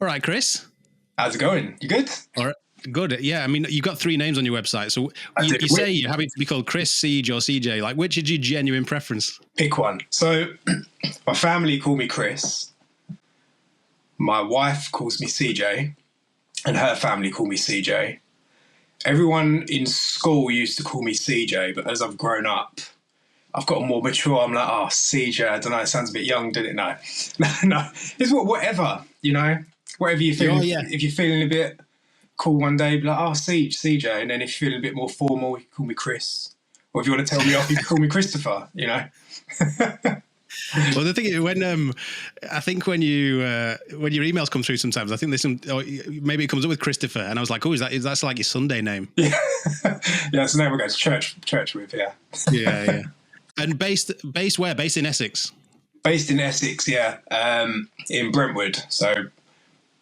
All right, Chris. How's it going? You good? All right. Good. Yeah. I mean, you've got 3 names on your website. So you say you're happy to be called Chris, Siege, or CJ. Like, which is your genuine preference? Pick one. So my family call me Chris. My wife calls me CJ. And her family call me CJ. Everyone in school used to call me CJ, but as I've grown up, I've gotten more mature. I'm like, oh, CJ, I don't know, it sounds a bit young, didn't it? No. No. It's whatever, you know? Whatever you feel. Yeah. If you're feeling a bit cool one day, be like, oh, CJ. And then if you're feeling a bit more formal, you can call me Chris. Or if you want to tell me off, you can call me Christopher, you know? Well, the thing is, when I think when your emails come through, sometimes I think there's some, or maybe it comes up with Christopher, and I was like, oh, that's like your Sunday name? Yeah, yeah, it's the name I go to church with. Yeah, yeah. And based where? Based in Essex. Based in Essex, yeah, in Brentwood. So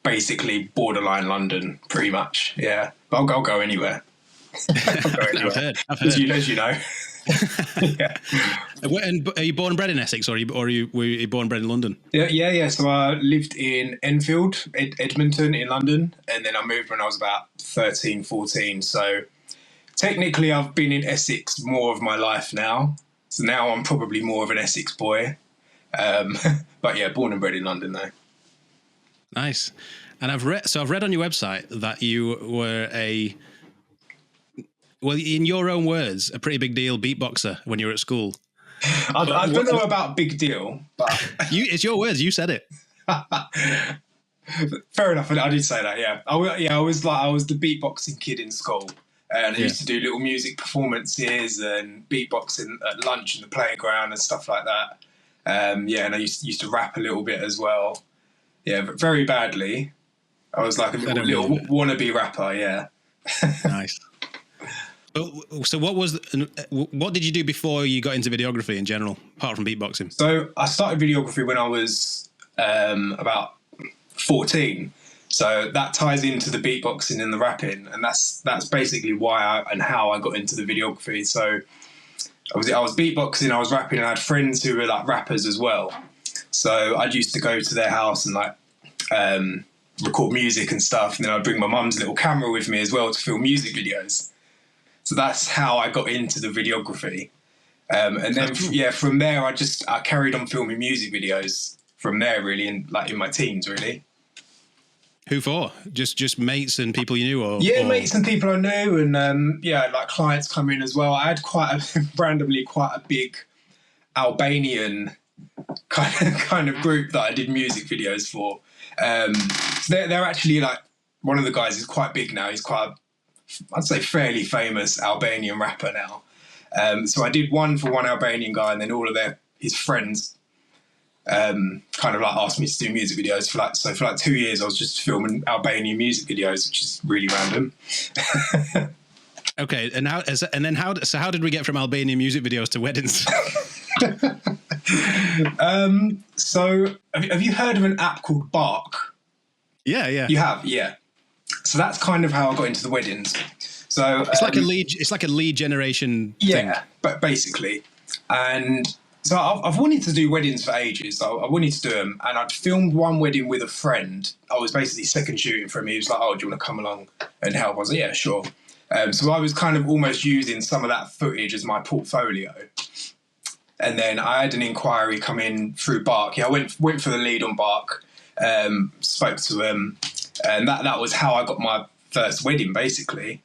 basically borderline London, pretty much. Yeah, but I'll go anywhere. I've heard. As you know. Yeah. And are you born and bred in Essex, or were you born and bred in London? Yeah. So I lived in Enfield, Edmonton in London, and then I moved when I was about 13, 14. So technically I've been in Essex more of my life now. So now I'm probably more of an Essex boy. But yeah, born and bred in London though. Nice. And I've read on your website that you were well, in your own words, a pretty big deal beatboxer when you were at school. I don't know about big deal, but it's your words. You said it. Fair enough. I did say that. Yeah. I was the beatboxing kid in school, and I used to do little music performances and beatboxing at lunch in the playground and stuff like that. And I used to rap a little bit as well. Yeah, but very badly. I was like a little wannabe rapper. Yeah. Nice. So what did you do before you got into videography in general, apart from beatboxing? So I started videography when I was about 14. So that ties into the beatboxing and the rapping, and that's basically why and how I got into the videography. So I was beatboxing, I was rapping, and I had friends who were like rappers as well. So I used to go to their house and like record music and stuff, and then I'd bring my mum's little camera with me as well to film music videos. So that's how I got into the videography. And then, from there, I carried on filming music videos from there, really, in my teens, really. Who for? Just mates and people you knew? Mates and people I knew, and like clients come in as well. I had quite a big Albanian kind of group that I did music videos for. So they're actually like, one of the guys is quite big now. He's quite I'd say fairly famous Albanian rapper now. So I did one for one Albanian guy, and then all of his friends kind of like asked me to do music videos for like 2 years. I was just filming Albanian music videos, which is really random. Okay, and how did we get from Albanian music videos to weddings? So have you heard of an app called Bark? Yeah. You have, yeah. So that's kind of how I got into the weddings. So it's like a lead generation thing. Yeah, but basically. And so I've wanted to do weddings for ages. I wanted to do them, and I'd filmed one wedding with a friend. I was basically second shooting for him. He was like, "Oh, do you want to come along and help?" I was like, "Yeah, sure." So I was kind of almost using some of that footage as my portfolio. And then I had an inquiry come in through Bark. Yeah, I went for the lead on Bark, spoke to him, and that was how I got my first wedding, basically.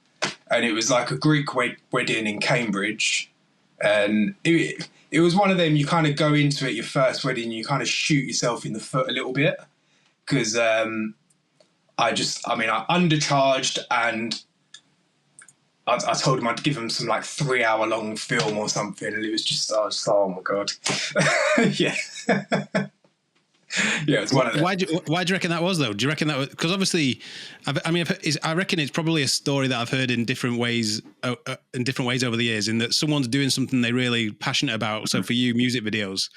And it was like a Greek wedding in Cambridge. And it was one of them, you kind of go into it, your first wedding, you kind of shoot yourself in the foot a little bit. Because I undercharged, and I told him I'd give him some like 3-hour long film or something. And it was just, oh my God. Yeah. Yeah, it's one of them. Why do you reckon that was, though? Do you reckon that was because obviously, I reckon it's probably a story that I've heard in different ways over the years. In that someone's doing something they're really passionate about. So for you, music videos,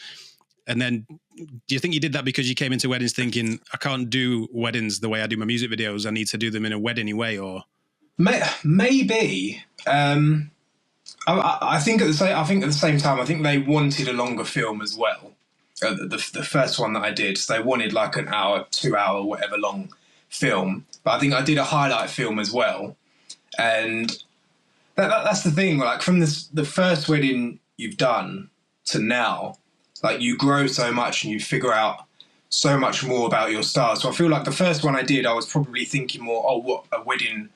and then do you think you did that because you came into weddings thinking, I can't do weddings the way I do my music videos. I need to do them in a wedding way, or maybe. I think at the same time, I think they wanted a longer film as well. The first one that I did, so they wanted like an hour, 2 hour, whatever long film, but I think I did a highlight film as well. And that's the thing, like from the first wedding you've done to now, like you grow so much and you figure out so much more about your style. So I feel like the first one I did, I was probably thinking more, oh, what a wedding.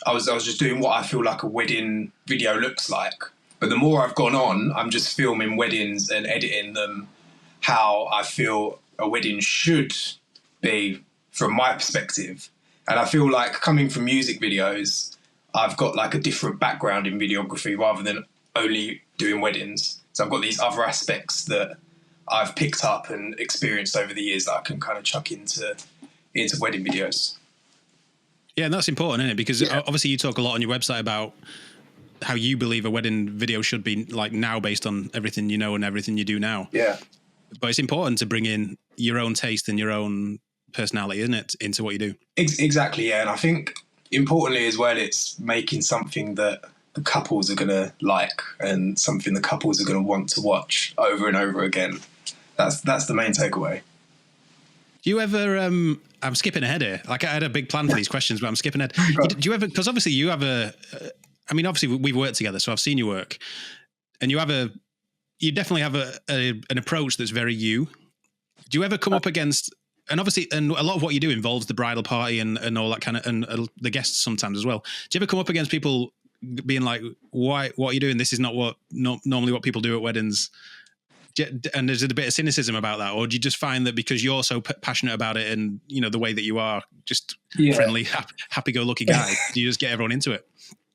I was just doing what I feel like a wedding video looks like. But the more I've gone on, I'm just filming weddings and editing them how I feel a wedding should be from my perspective. And I feel like coming from music videos, I've got like a different background in videography rather than only doing weddings. So I've got these other aspects that I've picked up and experienced over the years that I can kind of chuck into wedding videos. Yeah, and that's important, isn't it? Because obviously you talk a lot on your website about how you believe a wedding video should be like now based on everything you know and everything you do now. Yeah. But it's important to bring in your own taste and your own personality, isn't it, into what you do? Exactly, yeah. And I think importantly as well, it's making something that the couples are going to like and something the couples are going to want to watch over and over again. That's the main takeaway. Do you ever, I'm skipping ahead here. Like I had a big plan for these questions, but I'm skipping ahead. Do you ever, because obviously you have obviously we've worked together, so I've seen your work, and you definitely have an approach that's very you. Do you ever come up against, and obviously, and a lot of what you do involves the bridal party and all that kind of, and the guests sometimes as well. Do you ever come up against people being like, what are you doing? This is not normally what people do at weddings. And there's a bit of cynicism about that, or do you just find that because you're so passionate about it and you know the way that you are, just friendly, happy-go-lucky guy, do you just get everyone into it?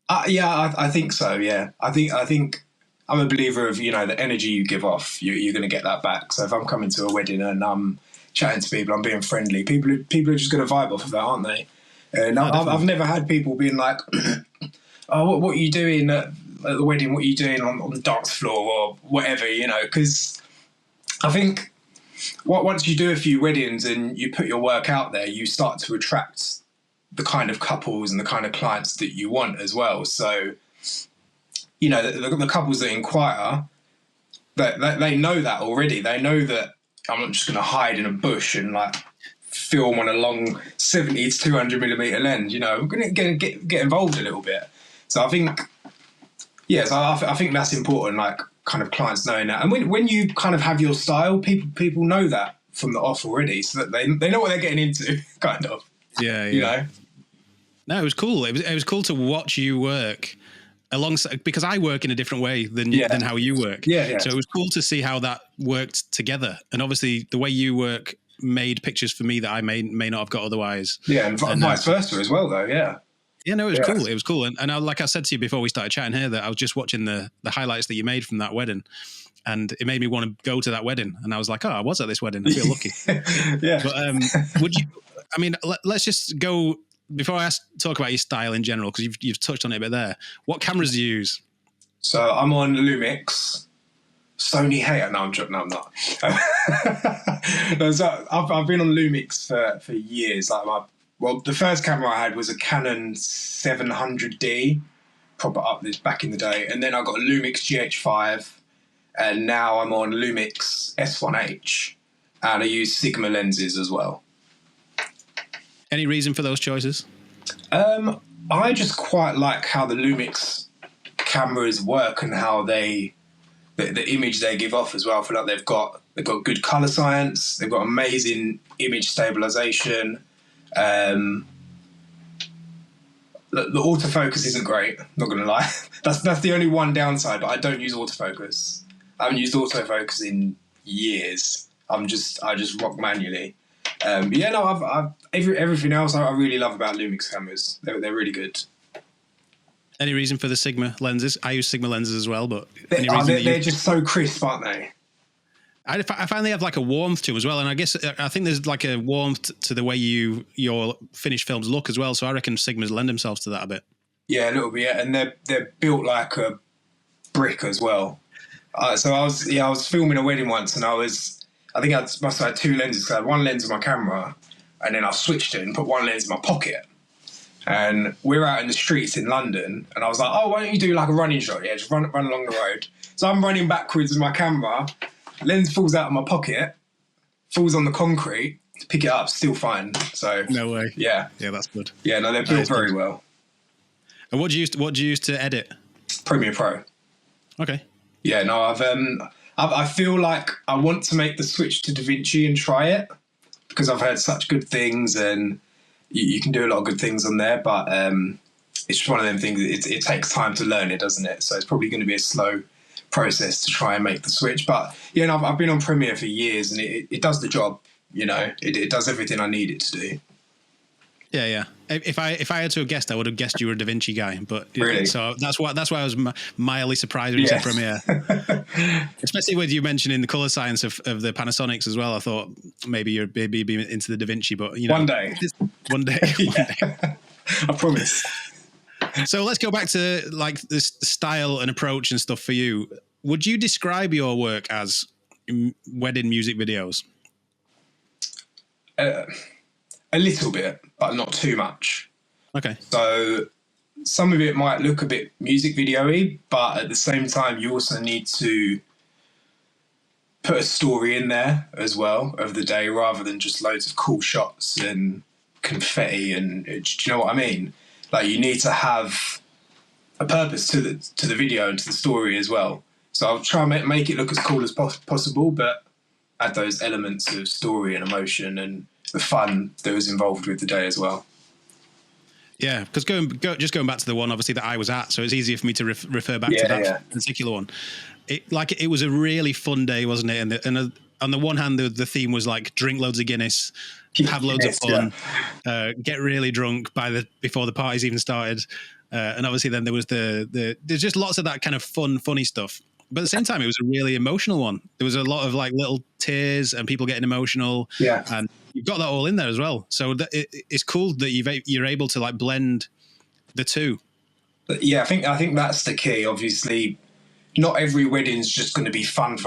I think so. Yeah, I think I'm a believer of the energy you give off, you're going to get that back. So if I'm coming to a wedding and I'm chatting to people, I'm being friendly, people are just going to vibe off of that, aren't they? And I've never had people being like, oh, what are you doing at the wedding? What are you doing on the dance floor or whatever? Because I think once you do a few weddings and you put your work out there, you start to attract the kind of couples and the kind of clients that you want as well. So, the couples that inquire, they know that already. They know that I'm not just going to hide in a bush and like film on a long 70 to 200 millimeter lens. I'm going to get involved a little bit. So I think, I think that's important, like kind of clients knowing that. And when you kind of have your style, people know that from the off already, so that they know what they're getting into, kind of. Yeah. No, it was cool. It was cool to watch you work alongside, because I work in a different way than how you work. Yeah. So it was cool to see how that worked together. And obviously the way you work made pictures for me that I may not have got otherwise. Yeah, and vice versa as well, though. Yeah. Yeah, no, it was cool. It was cool. And like I said to you before we started chatting here, that I was just watching the highlights that you made from that wedding, and it made me want to go to that wedding. And I was like, oh, I was at this wedding. I feel lucky. Yeah. But would you, let's just go, before I talk about your style in general, because you've touched on it a bit there. What cameras do you use? So I'm on Lumix. Sony hater. No, I'm joking. No, I'm not. So I've been on Lumix for years. The first camera I had was a Canon 700D, proper up this back in the day. And then I got a Lumix GH5, and now I'm on Lumix S1H, and I use Sigma lenses as well. Any reason for those choices? I just quite like how the Lumix cameras work and how the image they give off as well. I feel like they've got good color science. They've got amazing image stabilization. The autofocus isn't great, not gonna lie. That's the only one downside, but I don't use autofocus. I haven't used autofocus in years. I just rock manually. Everything else I really love about Lumix cameras. They're really good. Any reason for the Sigma lenses? I use Sigma lenses as well, but they're just so crisp, aren't they? I find they have like a warmth to them as well, and I think there's like a warmth to the way your finished films look as well. So I reckon Sigmas lend themselves to that a bit. Yeah, a little bit. Yeah. And they're built like a brick as well. So I was filming a wedding once, and I must have had two lenses. So I had one lens of my camera, and then I switched it and put one lens in my pocket. And we're out in the streets in London, and I was like, oh, why don't you do like a running shot? Yeah, just run along the road. So I'm running backwards with my camera. Lens falls out of my pocket, falls on the concrete, pick it up, still fine. So No way. Yeah, that's good. Yeah, no, they're built very well. And what do you use to edit? Premiere Pro. Okay. Yeah, no, I feel like I want to make the switch to DaVinci and try it because I've heard such good things, and you can do a lot of good things on there. But it's just one of them things. It takes time to learn it, doesn't it? So it's probably going to be a slow process to try and make the switch. But yeah, no, I've been on Premiere for years, and it does the job. You know, it does everything I need it to do. Yeah. If I had to have guessed, I would have guessed you were a DaVinci guy. But really? So that's why I was mildly surprised when you said Premiere. Especially with you mentioning the color science of the Panasonics as well. I thought maybe you're be into the DaVinci, but you know, one day. One day. I promise. So let's go back to like this style and approach and stuff for you. Would you describe your work as wedding music videos? A little bit, but not too much. Okay. So some of it might look a bit music video-y, but at the same time, you also need to put a story in there as well of the day, rather than just loads of cool shots and confetti. And do you know what I mean? Like, you need to have a purpose to the video and to the story as well. So I'll try and make it look as cool as possible, but add those elements of story and emotion and the fun that was involved with the day as well. Yeah, because just going back to the one obviously that I was at, so it's easier for me to refer back to that particular one. It was a really fun day, wasn't it? And on the one hand, the theme was like drink loads of Guinness, have loads of fun, get really drunk before the party's even started, and obviously then there was there's just lots of that kind of funny stuff. But at the same time, it was a really emotional one. There was a lot of like little tears and people getting emotional. Yeah. And you've got that all in there as well. So it's cool that you're able to like blend the two. But yeah, I think that's the key. Obviously, not every wedding's just going to be fun,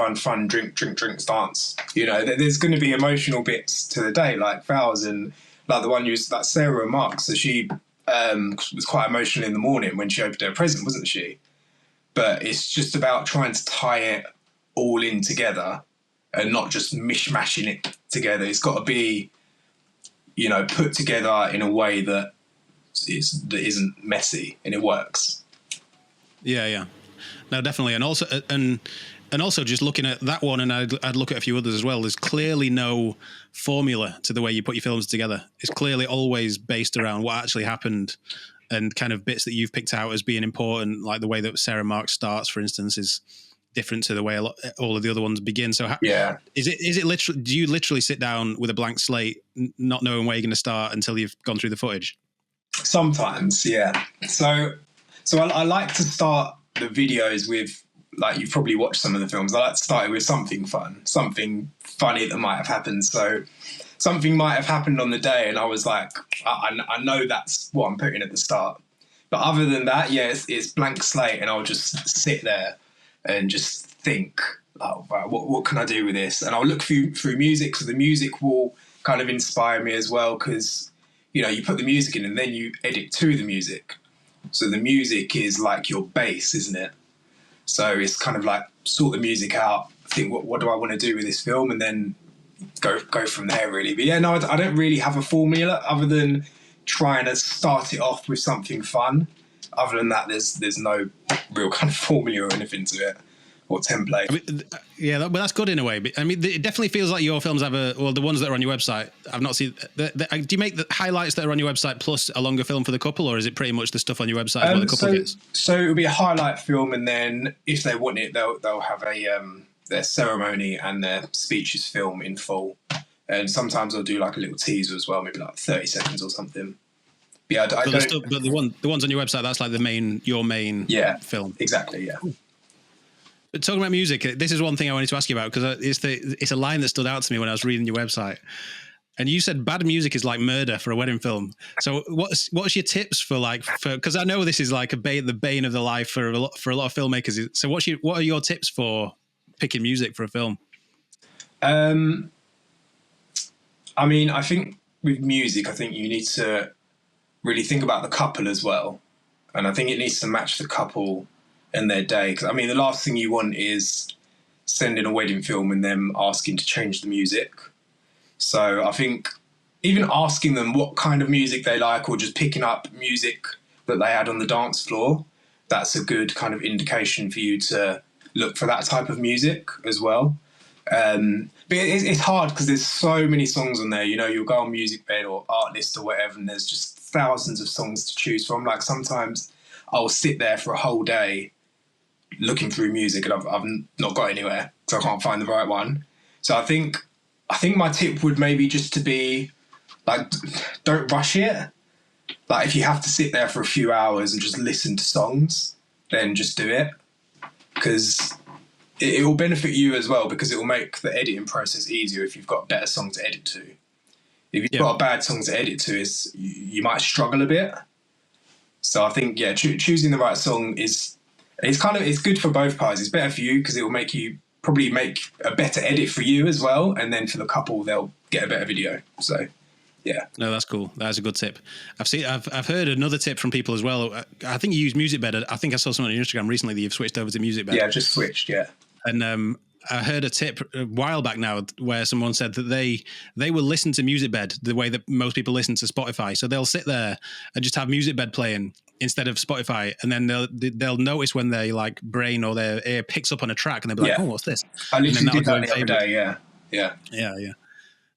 drink, dance. You know, there's going to be emotional bits to the day, like vows, and like the one that Sarah and Mark. So she was quite emotional in the morning when she opened her present, wasn't she? But it's just about trying to tie it all in together and not just mishmashing it together. It's got to be, you know, put together in a way that isn't messy and it works. Yeah. No, definitely. And also just looking at that one, and I'd look at a few others as well. There's clearly no formula to the way you put your films together. It's clearly always based around what actually happened and kind of bits that you've picked out as being important, like the way that Sarah Mark starts, for instance, is different to the way all of the other ones begin. So is it literally, do you literally sit down with a blank slate, not knowing where you're going to start until you've gone through the footage? Sometimes, yeah. So I like to start the videos with, like, you've probably watched some of the films. I like to start it with something fun, something funny that might have happened. So something might have happened on the day, and I was like, I know that's what I'm putting at the start. But other than that, it's blank slate, and I'll just sit there and just think, oh, wow, what can I do with this? And I'll look through music, so the music will kind of inspire me as well, because, you know, you put the music in and then you edit to the music. So the music is like your base, isn't it? So it's kind of like sort the music out, think what do I want to do with this film, and then go from there, really. But yeah, no, I don't really have a formula other than trying to start it off with something fun. Other than that, there's no real kind of formula or anything to it, or template. I mean, but that's good in a way. But, I mean, it definitely feels like your films have the ones that are on your website. I've not seen. Do you make the highlights that are on your website plus a longer film for the couple, or is it pretty much the stuff on your website what the couple gets? So it'll be a highlight film, and then if they want it, they'll have their ceremony and their speeches film in full. And sometimes I'll do like a little teaser as well, maybe like 30 seconds or something. But yeah, I don't. But the ones on your website, that's like your main film. Exactly. Yeah. But talking about music, this is one thing I wanted to ask you about, because it's a line that stood out to me when I was reading your website. And you said bad music is like murder for a wedding film. So what's your tips for because I know this is like the bane of the life for a lot of filmmakers. So what are your tips for picking music for a film? I mean, I think with music, you need to really think about the couple as well. And I think it needs to match the couple and their day. Because, I mean, the last thing you want is sending a wedding film and them asking to change the music. So I think even asking them what kind of music they like, or just picking up music that they had on the dance floor, that's a good kind of indication for you to look for that type of music as well. But it's hard because there's so many songs on there. You know, you'll go on MusicBed or Artlist or whatever, and there's just thousands of songs to choose from. Like sometimes I'll sit there for a whole day looking through music, and I've not got anywhere because I can't find the right one. So I think my tip would maybe just to be like, don't rush it. Like if you have to sit there for a few hours and just listen to songs, then just do it, because it will benefit you as well, because it will make the editing process easier if you've got a better song to edit to. If you've got a bad song to edit to, you might struggle a bit. So I think, choosing the right song it's good for both parties. It's better for you because it will probably make a better edit for you as well, and then for the couple they'll get a better video. So yeah. No, that's cool. That's a good tip. I've heard another tip from people as well. I think you use MusicBed. I think I saw something on your Instagram recently that you've switched over to MusicBed. Yeah, I've just switched. Yeah. And I heard a tip a while back now where someone said that they will listen to MusicBed the way that most people listen to Spotify. So they'll sit there and just have MusicBed playing instead of Spotify, and then they'll notice when their like brain or their ear picks up on a track, and they'll be like, "Oh, what's this?" I literally did that the other day. Yeah.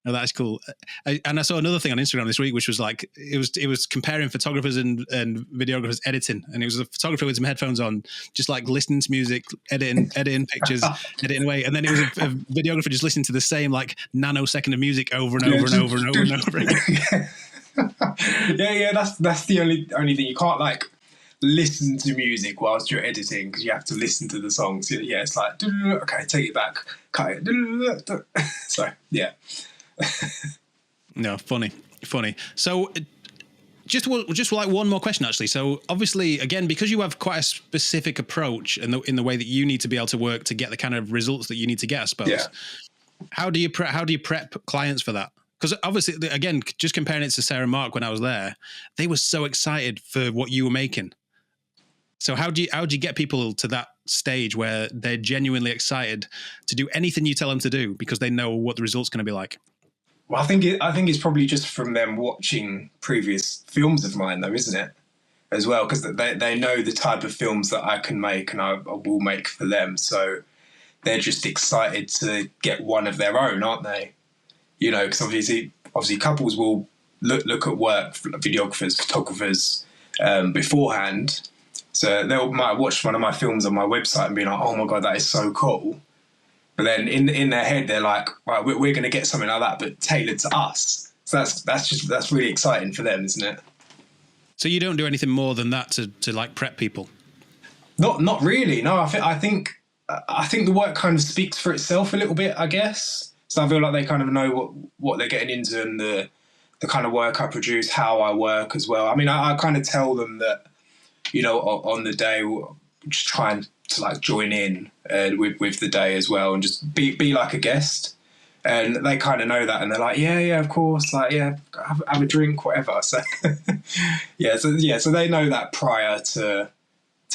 No, that's cool. And I saw another thing on Instagram this week, which was like it was comparing photographers and videographers editing, and it was a photographer with some headphones on, just like listening to music, editing pictures, editing away, and then it was a videographer just listening to the same like nanosecond of music over and over and over and over and over again. Yeah. That's the only thing. You can't like listen to music whilst you're editing because you have to listen to the songs. Yeah, it's like okay, take it back, cut it. So yeah. No, funny. So just like one more question, actually. So obviously, again, because you have quite a specific approach in the way that you need to be able to work to get the kind of results that you need to get, I suppose. Yeah. How do you prep clients for that? Because obviously, again, just comparing it to Sarah and Mark when I was there, they were so excited for what you were making. So how do you get people to that stage where they're genuinely excited to do anything you tell them to do because they know what the result's going to be like? Well, I think it's probably just from them watching previous films of mine, though, isn't it? As well, because they know the type of films that I can make and I will make for them. So they're just excited to get one of their own, aren't they? You know, because obviously couples will look at work, videographers, photographers beforehand. So they might watch one of my films on my website and be like, "Oh my God, that is so cool." But then in their head, they're like, "Right, we're going to get something like that, but tailored to us." So that's really exciting for them, isn't it? So you don't do anything more than that to like prep people? Not really. No, I think the work kind of speaks for itself a little bit, I guess. So I feel like they kind of know what they're getting into and the kind of work I produce, how I work as well. I mean, I kind of tell them that, you know, on the day, we're just trying to like join in with the day as well and just be like a guest. And they kind of know that, and they're like, yeah, of course, like, yeah, have a drink, whatever. So, so they know that prior to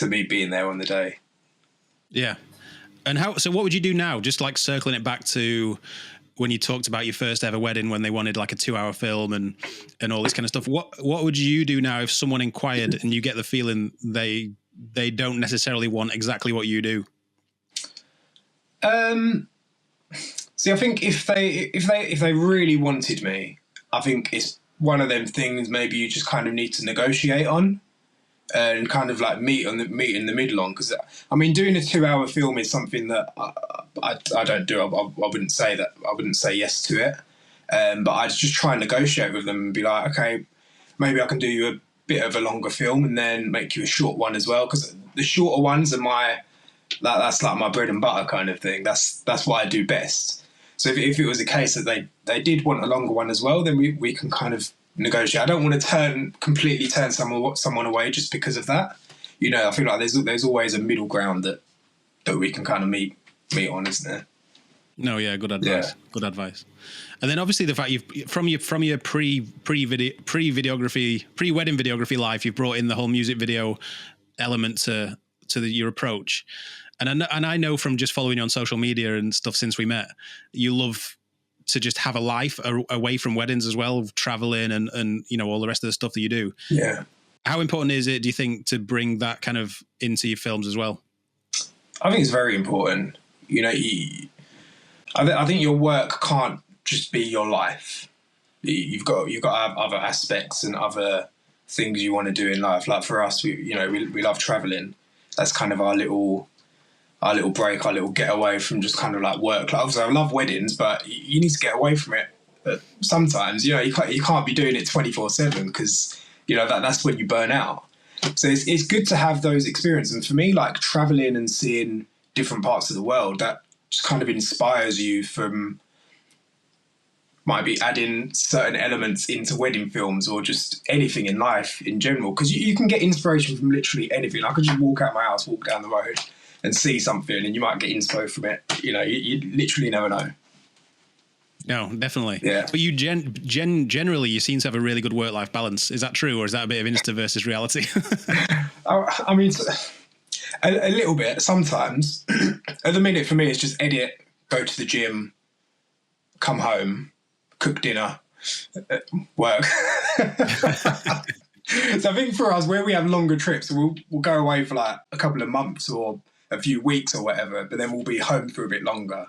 me being there on the day. Yeah. And so what would you do now? Just like circling it back to when you talked about your first ever wedding, when they wanted like a 2-hour film and all this kind of stuff. What would you do now if someone inquired and you get the feeling they don't necessarily want exactly what you do? See, I think if they really wanted me, I think it's one of them things maybe you just kind of need to negotiate on and kind of like meet in the middle on. Because I mean, doing a 2-hour film is something that I don't do. I wouldn't say that. I wouldn't say yes to it. But I'd just try and negotiate with them and be like, okay, maybe I can do you a bit of a longer film and then make you a short one as well. Because the shorter ones are that's like my bread and butter kind of thing. That's what I do best. So if it was a case that they did want a longer one as well, then we can kind of negotiate. I don't want to completely turn someone away just because of that. You know, I feel like there's always a middle ground that we can kind of meet on, isn't there? No, yeah, good advice. Yeah. Good advice. And then obviously the fact from your pre-wedding videography life, you've brought in the whole music video element to your approach. And I know from just following you on social media and stuff since we met, you love to just have a life away from weddings as well, traveling and you know, all the rest of the stuff that you do. Yeah. How important is it, do you think, to bring that kind of into your films as well? I think it's very important. You know, I think your work can't just be your life. You've got to have other aspects and other things you want to do in life. Like for us, we love traveling. That's kind of our little break, our little getaway from just kind of like work. Like obviously I love weddings, but you need to get away from it. But sometimes, you know, you can't be doing it 24/7 because, you know, that's when you burn out. So it's good to have those experiences. And for me, like traveling and seeing different parts of the world, that just kind of inspires you from might be adding certain elements into wedding films or just anything in life in general. Because you can get inspiration from literally anything. I could just walk out my house, walk down the road and see something and you might get inspo from it. You know, you literally never know. No, definitely. Yeah. But you generally, you seem to have a really good work-life balance. Is that true, or is that a bit of Insta versus reality? I mean, a little bit sometimes. At the minute, for me, it's just edit, go to the gym, come home, cook dinner, work. So I think for us, where we have longer trips, we'll go away for like a couple of months or a few weeks or whatever, but then we'll be home for a bit longer.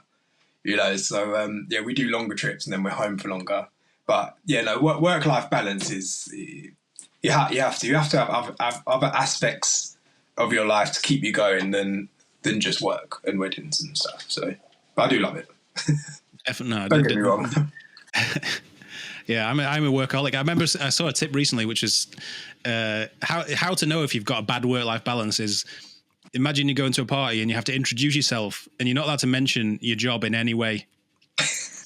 You know, so yeah, we do longer trips and then we're home for longer. But yeah, no, work-life balance is you have to have other aspects of your life to keep you going than just work and weddings and stuff. So, but I do love it. Definitely, no, don't get me wrong. Yeah, I'm a workaholic. I remember I saw a tip recently, which is how to know if you've got a bad work-life balance is. Imagine you go into a party and you have to introduce yourself and you're not allowed to mention your job in any way.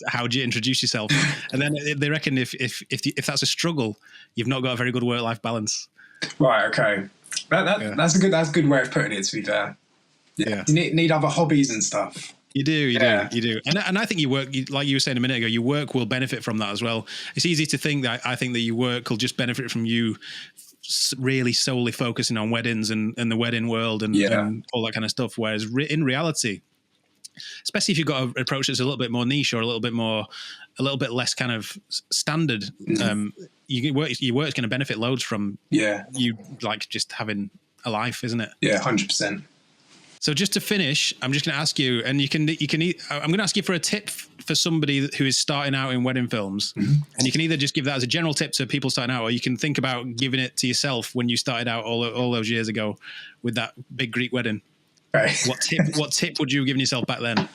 How do you introduce yourself? And then they reckon if that's a struggle, you've not got a very good work-life balance. Right. Okay. That's a good way of putting it, to be fair. Yeah. You need other hobbies and stuff. You do. And I think like you were saying a minute ago, your work will benefit from that as well. It's easy to think that I think that your work will just benefit from you really solely focusing on weddings and the wedding world and all that kind of stuff. Whereas in reality, especially if you've got an approach that's a little bit more niche or a little bit less kind of standard, your work's going to benefit loads from you like just having a life, isn't it? Yeah, 100%. So just to finish, I'm just going to ask you, and I'm going to ask you for a tip for somebody who is starting out in wedding films. Mm-hmm. And you can either just give that as a general tip to people starting out, or you can think about giving it to yourself when you started out all those years ago with that big Greek wedding. Right. What tip would you have given yourself back then?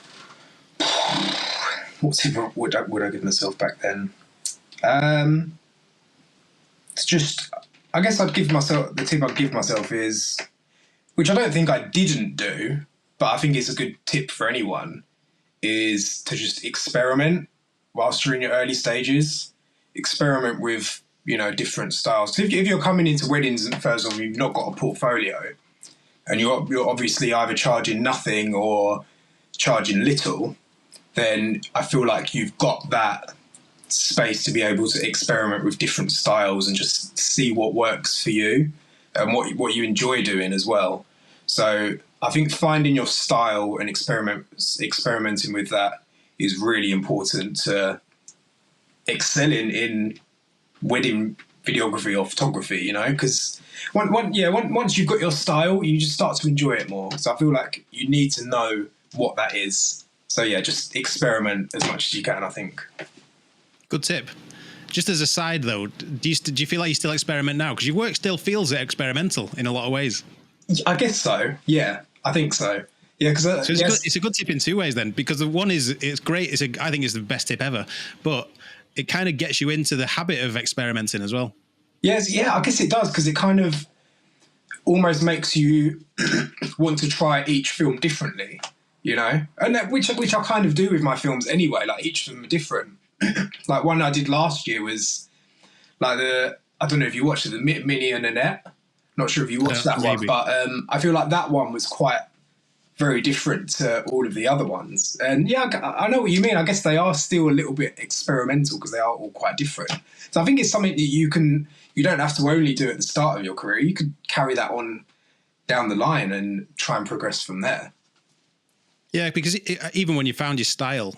What tip would I give myself back then? It's just, I guess the tip I'd give myself is, which I don't think I didn't do, but I think it's a good tip for anyone, is to just experiment whilst you're in your early stages. Experiment with, you know, different styles. So if you're coming into weddings and first of all, you've not got a portfolio and you're obviously either charging nothing or charging little, then I feel like you've got that space to be able to experiment with different styles and just see what works for you and what you enjoy doing as well. So I think finding your style and experimenting with that is really important to excelling in wedding videography or photography, you know, because once you've got your style, you just start to enjoy it more. So I feel like you need to know what that is. So yeah, just experiment as much as you can, I think. Good tip. Just as a side though, do you feel like you still experiment now? Because your work still feels experimental in a lot of ways. I guess so. Yeah, I think so. Yeah, because it's a good tip in two ways then. Because the one is it's great. I think it's the best tip ever. But it kind of gets you into the habit of experimenting as well. Yes, yeah, I guess it does, because it kind of almost makes you want to try each film differently, you know, and which I kind of do with my films anyway. Like each of them are different. Like one I did last year was like I don't know if you watched it, the Minnie and Annette. Not sure if you watched that one, but I feel like that one was quite very different to all of the other ones. And yeah, I know what you mean. I guess they are still a little bit experimental because they are all quite different. So I think it's something that you don't have to only do at the start of your career. You could carry that on down the line and try and progress from there. Yeah, because even when you found your style,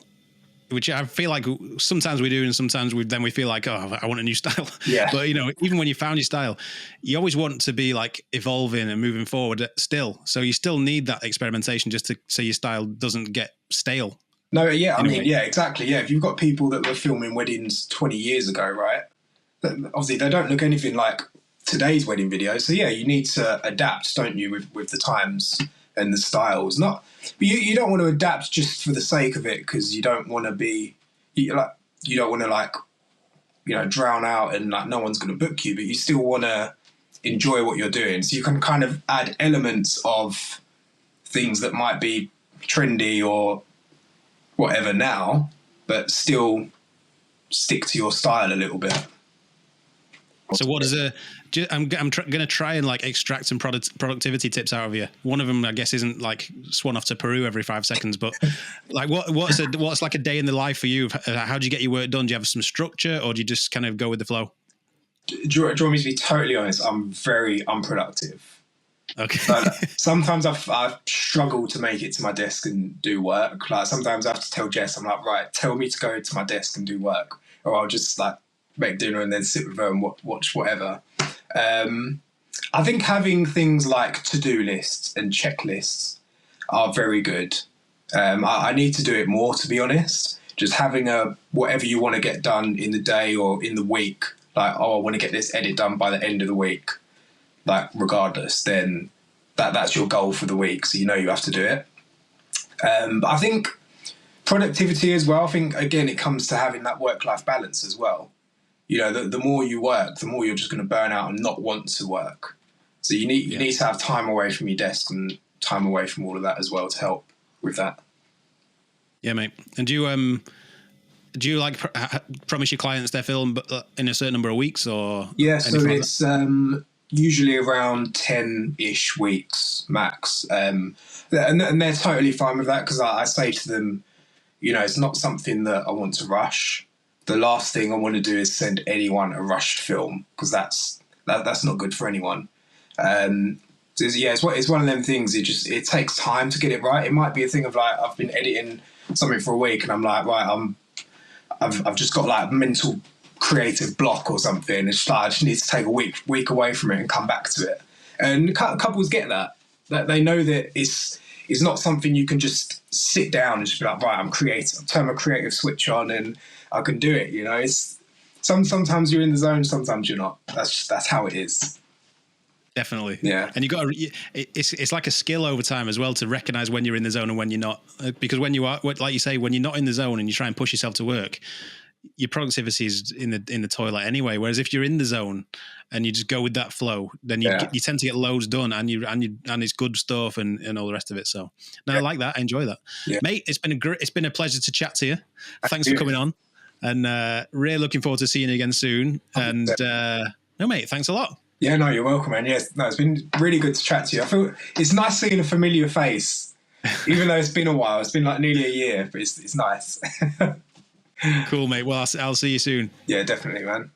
which I feel like sometimes we do, and sometimes we feel like, oh, I want a new style. Yeah. But even when you found your style, you always want to be like evolving and moving forward still. So you still need that experimentation just to so your style doesn't get stale. No, yeah, I mean, yeah, exactly. Yeah, if you've got people that were filming weddings 20 years ago, right? Obviously, they don't look anything like today's wedding videos. So yeah, you need to adapt, don't you, with the times and the styles. But you don't want to adapt just for the sake of it, because you don't want to be you don't want to drown out and like no one's going to book you, but you still want to enjoy what you're doing. So you can kind of add elements of things that might be trendy or whatever now, but still stick to your style a little bit. So what is I'm going to try and like extract some productivity tips out of you. One of them, I guess, isn't like swan off to Peru every 5 seconds, but like what's like a day in the life for you? How do you get your work done? Do you have some structure, or do you just kind of go with the flow? Do you want me to be totally honest? I'm very unproductive. Okay. Sometimes I've struggled to make it to my desk and do work. Like sometimes I have to tell Jess, I'm like, right, tell me to go to my desk and do work, or I'll just like make dinner and then sit with her and watch whatever. I think having things like to-do lists and checklists are very good. I need to do it more, to be honest. Just having whatever you want to get done in the day or in the week, like, oh, I want to get this edit done by the end of the week, like regardless, then that's your goal for the week, so you have to do it. But I think productivity as well, I think, again, it comes to having that work-life balance as well. The more you work, the more you're just going to burn out and not want to work. So you need to have time away from your desk and time away from all of that as well to help with that. Yeah, mate. And do you like promise your clients their film in a certain number of weeks, or? Yeah, so it's usually around 10-ish weeks max. And they're totally fine with that, because I say to them, it's not something that I want to rush. The last thing I want to do is send anyone a rushed film, because that's not good for anyone. So it's one of them things. It takes time to get it right. It might be a thing of like, I've been editing something for a week and I'm like, right, I've just got like mental creative block or something. It's like I just need to take a week away from it and come back to it. And couples get that they know that it's not something you can just sit down and just be like, right, I'm creative. Turn my creative switch on and I can do it. It's sometimes you're in the zone, sometimes you're not. That's how it is. Definitely. Yeah. And it's like a skill over time as well to recognize when you're in the zone and when you're not, because when you are, like you say, when you're not in the zone and you try and push yourself to work, your productivity is in the toilet anyway. Whereas if you're in the zone and you just go with that flow, then you tend to get loads done, and it's good stuff and all the rest of it. So I like that. I enjoy that, mate. It's been a pleasure to chat to you. Thanks for coming on, and really looking forward to seeing you again soon. And no, mate, thanks a lot. Yeah, no, you're welcome, man. Yes, no, it's been really good to chat to you. I feel it's nice seeing a familiar face, even though it's been a while. It's been like nearly a year, but it's nice. Cool, mate. Well, I'll see you soon. Yeah, definitely, man.